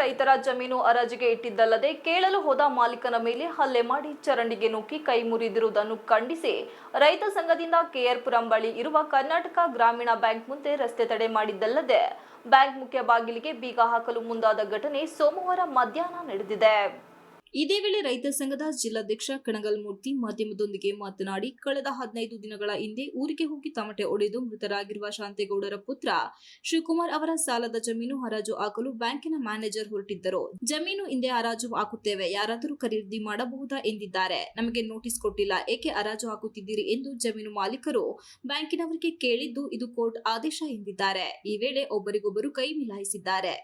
ರೈತರ ಜಮೀನು ಹರಾಜಿಗೆ ಇಟ್ಟಿದ್ದಲ್ಲದೆ ಕೇಳಲು ಹೋದ ಮಾಲೀಕನ ಮೇಲೆ ಹಲ್ಲೆ ಮಾಡಿ ಚರಂಡಿಗೆ ನುಗ್ಗಿ ಕೈ ಮುರಿದಿರುವುದನ್ನು ಖಂಡಿಸಿ ರೈತ ಸಂಘದಿಂದ ಕೆಆರ್ಪುರಂ ಬಳಿ ಇರುವ ಕರ್ನಾಟಕ ಗ್ರಾಮೀಣ ಬ್ಯಾಂಕ್ ಮುಂದೆ ರಸ್ತೆ ತಡೆ ಮಾಡಿದ್ದಲ್ಲದೆ ಬ್ಯಾಂಕ್ ಮುಖ್ಯ ಬಾಗಿಲಿಗೆ ಬೀಗ ಹಾಕಲು ಮುಂದಾದ ಘಟನೆ ಸೋಮವಾರ ಮಧ್ಯಾಹ್ನ ನಡೆದಿದೆ. ಇದೇ ವೇಳೆ ರೈತ ಸಂಘದ ಜಿಲ್ಲಾಧ್ಯಕ್ಷ ಕಣಗಲ್ ಮೂರ್ತಿ ಮಾಧ್ಯಮದೊಂದಿಗೆ ಮಾತನಾಡಿ, ಕಳೆದ 15 ದಿನಗಳ ಹಿಂದೆ ಊರಿಗೆ ಹೋಗಿ ತಮಟೆ ಒಡೆದು ಮೃತರಾಗಿರುವ ಶಾಂತೇಗೌಡರ ಪುತ್ರ ಶಿವಕುಮಾರ್ ಅವರ ಸಾಲದ ಜಮೀನು ಹರಾಜು ಹಾಕಲು ಬ್ಯಾಂಕಿನ ಮ್ಯಾನೇಜರ್ ಹೊರಟಿದ್ದರು. ಜಮೀನು ಹಿಂದೆ ಹರಾಜು ಹಾಕುತ್ತೇವೆ, ಯಾರಾದರೂ ಖರೀದಿ ಮಾಡಬಹುದಾ ಎಂದಿದ್ದಾರೆ. ನಮಗೆ ನೋಟಿಸ್ ಕೊಟ್ಟಿಲ್ಲ, ಏಕೆ ಹರಾಜು ಹಾಕುತ್ತಿದ್ದೀರಿ ಎಂದು ಜಮೀನು ಮಾಲೀಕರು ಬ್ಯಾಂಕಿನವರಿಗೆ ಕೇಳಿದ್ದು ಇದು ಕೋರ್ಟ್ ಆದೇಶ ಎಂದಿದ್ದಾರೆ. ಈ ವೇಳೆ ಒಬ್ಬರಿಗೊಬ್ಬರು ಕೈ ಮಿಲಾಯಿಸಿದ್ದಾರೆ.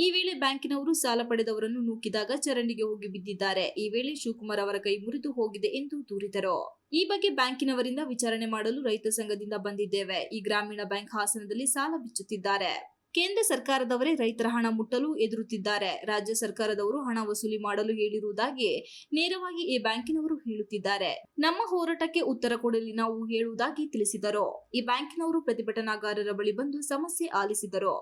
ಈ ವೇಳೆ ಬ್ಯಾಂಕಿನವರು ಸಾಲ ಪಡೆದವರನ್ನು ನೂಕಿದಾಗ ಚರಂಡಿಗೆ ಹೋಗಿ ಬಿದ್ದಿದ್ದಾರೆ. ಈ ವೇಳೆ ಶಿವಕುಮಾರ್ ಅವರ ಕೈ ಮುರಿದು ಹೋಗಿದೆ ಎಂದು ದೂರಿದರು. ಈ ಬಗ್ಗೆ ಬ್ಯಾಂಕಿನವರಿಂದ ವಿಚಾರಣೆ ಮಾಡಲು ರೈತ ಸಂಘದಿಂದ ಬಂದಿದ್ದೇವೆ. ಈ ಗ್ರಾಮೀಣ ಬ್ಯಾಂಕ್ ಹಾಸನದಲ್ಲಿ ಸಾಲ ಬಿಚ್ಚುತ್ತಿದ್ದಾರೆ. ಕೇಂದ್ರ ಸರ್ಕಾರದವರೇ ರೈತರ ಹಣ ಮುಟ್ಟಲು ಎದುರುತ್ತಿದ್ದಾರೆ. ರಾಜ್ಯ ಸರ್ಕಾರದವರು ಹಣ ವಸೂಲಿ ಮಾಡಲು ಹೇಳಿರುವುದಾಗಿ ನೇರವಾಗಿ ಈ ಬ್ಯಾಂಕಿನವರು ಹೇಳುತ್ತಿದ್ದಾರೆ. ನಮ್ಮ ಹೋರಾಟಕ್ಕೆ ಉತ್ತರ ಕೊಡಲಿ ನಾವು ಹೇಳುವುದಾಗಿ ತಿಳಿಸಿದರು. ಈ ಬ್ಯಾಂಕಿನವರು ಪ್ರತಿಭಟನಾಗಾರರ ಬಳಿ ಬಂದು ಸಮಸ್ಯೆ ಆಲಿಸಿದರು.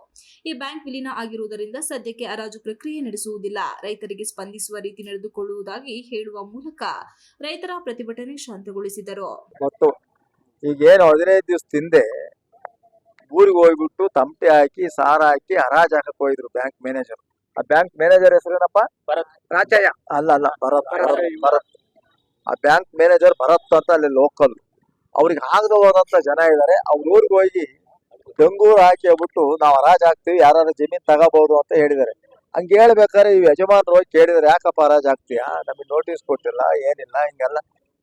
ಈ ಬ್ಯಾಂಕ್ ವಿಲೀನ ಆಗಿರುವುದರಿಂದ ಸದ್ಯಕ್ಕೆ ಹರಾಜು ಪ್ರಕ್ರಿಯೆ ನಡೆಸುವುದಿಲ್ಲ, ರೈತರಿಗೆ ಸ್ಪಂದಿಸುವ ರೀತಿ ನಡೆದುಕೊಳ್ಳುವುದಾಗಿ ಹೇಳುವ ಮೂಲಕ ರೈತರ ಪ್ರತಿಭಟನೆ ಶಾಂತಗೊಳಿಸಿದರು. ಈಗೇನು 15 ದಿವಸದಿಂದ ಊರಿಗೆ ಹೋಗ್ಬಿಟ್ಟು ತಮಟೆ ಹಾಕಿ ಸಾರ ಹಾಕಿ ಹರಾಜ್ ಹಾಕಕ್ ಹೋಗಿದ್ರು ಬ್ಯಾಂಕ್ ಮ್ಯಾನೇಜರ್. ಆ ಬ್ಯಾಂಕ್ ಮ್ಯಾನೇಜರ್ ಹೆಸರೇನಪ್ಪ? ರಾಜಯ್ಯ. ಅಲ್ಲ ಭರತ್. ಆ ಬ್ಯಾಂಕ್ ಮ್ಯಾನೇಜರ್ ಭರತ್ ಅಂತ ಅಲ್ಲಿ ಲೋಕಲ್. ಅವ್ರಿಗೆ ಆಗದ ಹೋದಂತ ಜನ ಇದಾರೆ. ಅವ್ರ ಊರಿಗೆ ಹೋಗಿ ಡಂಗೂರ್ ಹಾಕಿ ಹೋಗ್ಬಿಟ್ಟು ನಾವು ಹರಾಜ್ ಹಾಕ್ತಿವಿ, ಯಾರು ಜಮೀನ್ ತಗೋಬಹುದು ಅಂತ ಹೇಳಿದಾರೆ. ಹಂಗ ಹೇಳ್ಬೇಕಾದ್ರೆ ಈ ಯಜಮಾನ್ರು ಹೋಗಿ ಕೇಳಿದಾರೆ, ಯಾಕಪ್ಪ ಹರಾಜ್ ಹಾಕ್ತೀಯಾ, ನಮಗೆ ನೋಟಿಸ್ ಕೊಟ್ಟಿಲ್ಲ, ಏನಿಲ್ಲ, ಹಿಂಗೆಲ್ಲ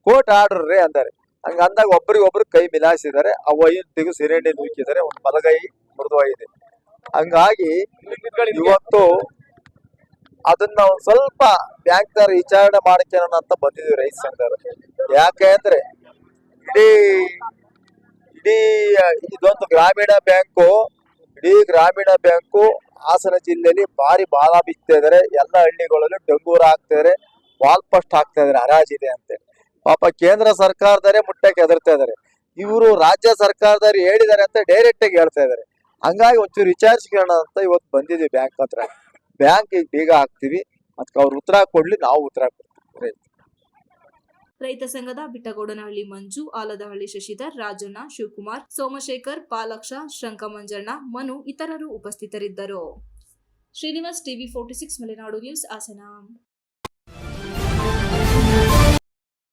ಕೋರ್ಟ್ ಆರ್ಡರ್ ರೀ ಅಂದಾರೆ. ಹಂಗ ಅಂದಾಗ ಒಬ್ರಿಗೊಬ್ರು ಕೈ ಮಿಲಾಯಿಸಿದ್ದಾರೆ. ಆ ವೈನ್ ತೆಗೆದು ಸಿರೆಂಡಿ ನೂಕಿದ್ದಾರೆ, ಒಂದು ಬಲಗೈ ಮೃದುವಾಗಿದೆ. ಹಂಗಾಗಿ ಇವತ್ತು ಅದನ್ನ ಒಂದ್ ಸ್ವಲ್ಪ ಬ್ಯಾಂಕ್ದಾರ ವಿಚಾರಣೆ ಮಾಡ್ಕೊಳ್ಳೋಣ ಅಂತ ಬಂದಿದ್ವಿ ರೈತ ಸಂಘದವರು. ಯಾಕೆ ಅಂದ್ರೆ ಇಡೀ ಇದೊಂದು ಗ್ರಾಮೀಣ ಬ್ಯಾಂಕು ಹಾಸನ ಜಿಲ್ಲೆಯಲ್ಲಿ ಭಾರಿ ಬಾಲ ಬಿತ್ತಾ ಇದಾರೆ. ಎಲ್ಲ ಹಳ್ಳಿಗಳಲ್ಲಿ ಡಂಗೂರ ಹಾಕ್ತಾ ಇದಾರೆ, ವಾಲ್ ಪೋಸ್ಟ್ ಹಾಕ್ತಾ ಇದಾರೆ ಹರಾಜಿದೆ ಅಂತ. ಪಾಪ ಕೇಂದ್ರ ಸರ್ಕಾರದವರೇ ಮುಟ್ಟಕ್ಕೆ ಹೆದರ್ತಾ ಇದಾರೆ. ಇವರು ರಾಜ್ಯ ಸರ್ಕಾರದವ್ರು ಹೇಳಿದಾರೆ ಅಂತ ಡೈರೆಕ್ಟ್ ಆಗಿ ಹೇಳ್ತಾ ಇದಾರೆ. ಹಂಗಾಗಿ ಒಂಚೂರು ವಿಚಾರಿಸ್ಕೊಳ್ಳೋಣ ಅಂತ ಇವತ್ತು ಬಂದಿದ್ವಿ ಬ್ಯಾಂಕ್ ಹತ್ರ. ಬ್ಯಾಂಕ್ ಬೀಗ ಹಾಕ್ತಿವಿ, ಅದಕ್ಕೆ ಅವ್ರು ಉತ್ತರ ಕೊಡ್ಲಿ, ನಾವು ಉತ್ತರ ಕೊಡ್ತೀವಿ. ರೈತ ಸಂಘದ ಬಿಟ್ಟಗೌಡನಹಳ್ಳಿ ಮಂಜು, ಆಲದಹಳ್ಳಿ ಶಶಿಧರ್, ರಾಜಣ್ಣ, ಶಿವಕುಮಾರ್, ಸೋಮಶೇಖರ್, ಪಾಲಕ್ಷ, ಶಂಕಮಂಜಣ್ಣ, ಮನು ಇತರರು ಉಪಸ್ಥಿತರಿದ್ದರು. Srinivas, TV 46 Malenadu news, Hassan.